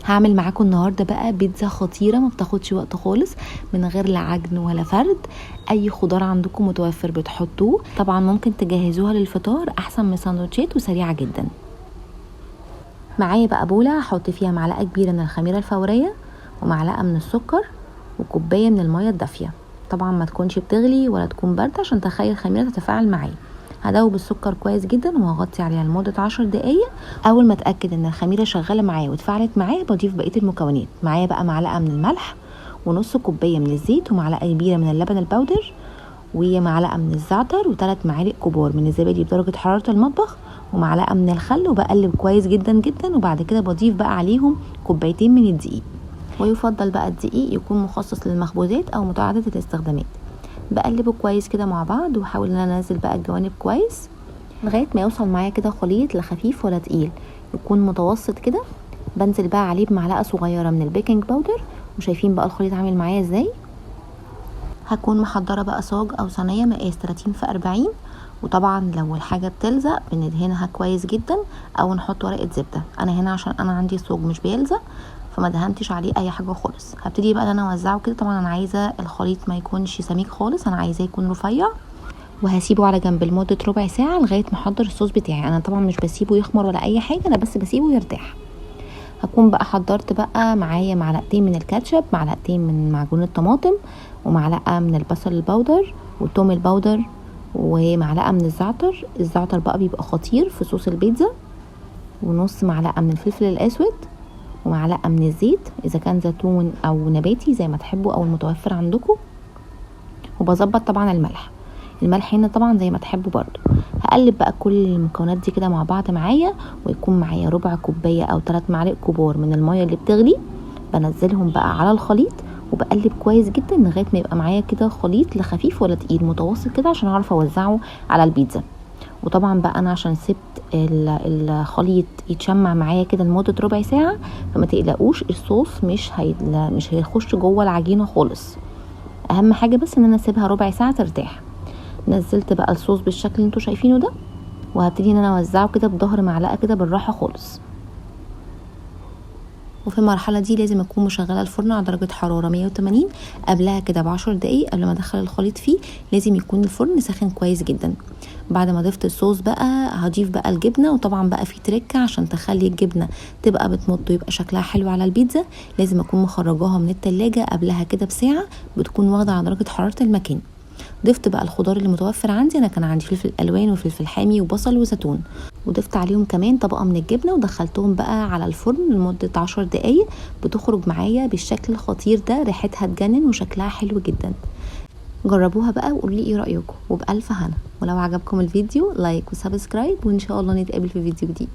هعمل معاكم النهارده بقى بيتزا خطيره ما بتاخدش وقت خالص، من غير لا عجن ولا فرد. اي خضار عندكم متوفر بتحطوه. طبعا ممكن تجهزوها للفطار احسن من سندوتشات وسريعه جدا. معايا بقى بوله هحط فيها معلقه كبيره من الخميره الفوريه ومعلقه من السكر وكوبايه من الميه الدافيه. طبعا ما تكونش بتغلي ولا تكون بارده عشان تخلي الخميره تتفاعل معايا. هدوب السكر كويس جدا وهغطي عليها لمده 10 دقايق. اول ما اتاكد ان الخميره شغاله معايا واتفعلت معايا بضيف بقيه المكونات. معايا بقى معلقه من الملح ونص كوبايه من الزيت ومعلقه كبيره من اللبن البودر ومعلقه من الزعتر و3 معالق كبار من الزبادي بدرجه حراره المطبخ ومعلقه من الخل، وبقلب كويس جدا جدا. وبعد كده بضيف بقى عليهم كوبايتين من الدقيق، ويفضل بقى الدقيق يكون مخصص للمخبوزات او متعدده الاستخدامات. بقلبه كويس كده مع بعض وحاول ان انا انزل بقى الجوانب كويس لغايه ما يوصل معايا كده خليط لا خفيف ولا تقيل، يكون متوسط كده. بنزل بقى عليه بمعلقه صغيره من البيكنج باودر. وشايفين بقى الخليط عامل معايا ازاي. هكون محضره بقى صاج او صينيه مقاس 30×40. وطبعا لو الحاجه بتلزق بندهنها كويس جدا او نحط ورقه زبده. انا هنا عشان انا عندي صاج مش بيلزق فما دهنتش عليه اي حاجه خالص. هبتدي بقى انا اوزعه كده. طبعا انا عايزه الخليط ما يكونش سميك خالص، انا عايزاه يكون رفيع. وهسيبه على جنب لمده ربع ساعه لغايه ما احضر الصوص بتاعي. انا طبعا مش بسيبه يخمر ولا اي حاجه، انا بس بسيبه يرتاح. هكون بقى حضرت بقى معايا معلقتين من الكاتشب، معلقتين من معجون الطماطم، ومعلقه من البصل البودر والثوم البودر، ومعلقه من الزعتر. الزعتر بقى بيبقى خطير في صوص البيتزا. ونص معلقه من الفلفل الاسود ومعلقه من الزيت اذا كان زيتون او نباتي زي ما تحبوا او المتوفر عندكم. وبظبط طبعا الملح هنا طبعا زي ما تحبوا برضو. هقلب بقى كل المكونات دي كده مع بعض معايا، ويكون معايا ربع كوبايه او 3 معالق كبار من الميه اللي بتغلي. بنزلهم بقى على الخليط وبقلب كويس جدا لغايه ما يبقى معايا كده خليط لا خفيف ولا تقيل، متوسط كده عشان اعرف اوزعه على البيتزا. وطبعا بقى انا عشان سبت الخليط يتشمع معايا كده لمده ربع ساعه، فما تقلقوش الصوص مش هيخش جوه العجينه خالص. اهم حاجه بس ان انا اسيبها ربع ساعه ترتاح. نزلت بقى الصوص بالشكل اللي انتوا شايفينه ده، وهبتدي ان انا اوزعه كده بظهر معلقه كده بالراحه خالص. وفي المرحله دي لازم اكون مشغله الفرن على درجه حراره 180 قبلها كده ب10 دقايق. قبل ما ادخل الخليط فيه لازم يكون الفرن ساخن كويس جدا. بعد ما ضفت الصوص بقى هضيف بقى الجبنه. وطبعا بقى في تركه عشان تخلي الجبنه تبقى بتمط ويبقى شكلها حلو على البيتزا، لازم اكون مخرجاها من التلاجة قبلها كده بساعه، بتكون واخده على درجه حراره المكان. ضفت بقى الخضار اللي متوفر عندي. انا كان عندي فلفل الوان وفلفل حامي وبصل وزيتون، وضفت عليهم كمان طبقه من الجبنه ودخلتهم بقى على الفرن لمده 10 دقايق. بتخرج معايا بالشكل الخطير ده، ريحتها تجنن وشكلها حلو جدا. جربوها بقى وقولي ايه رايكم، وبالف هنا. ولو عجبكم الفيديو لايك وسبسكرايب، وان شاء الله نتقابل في فيديو جديد.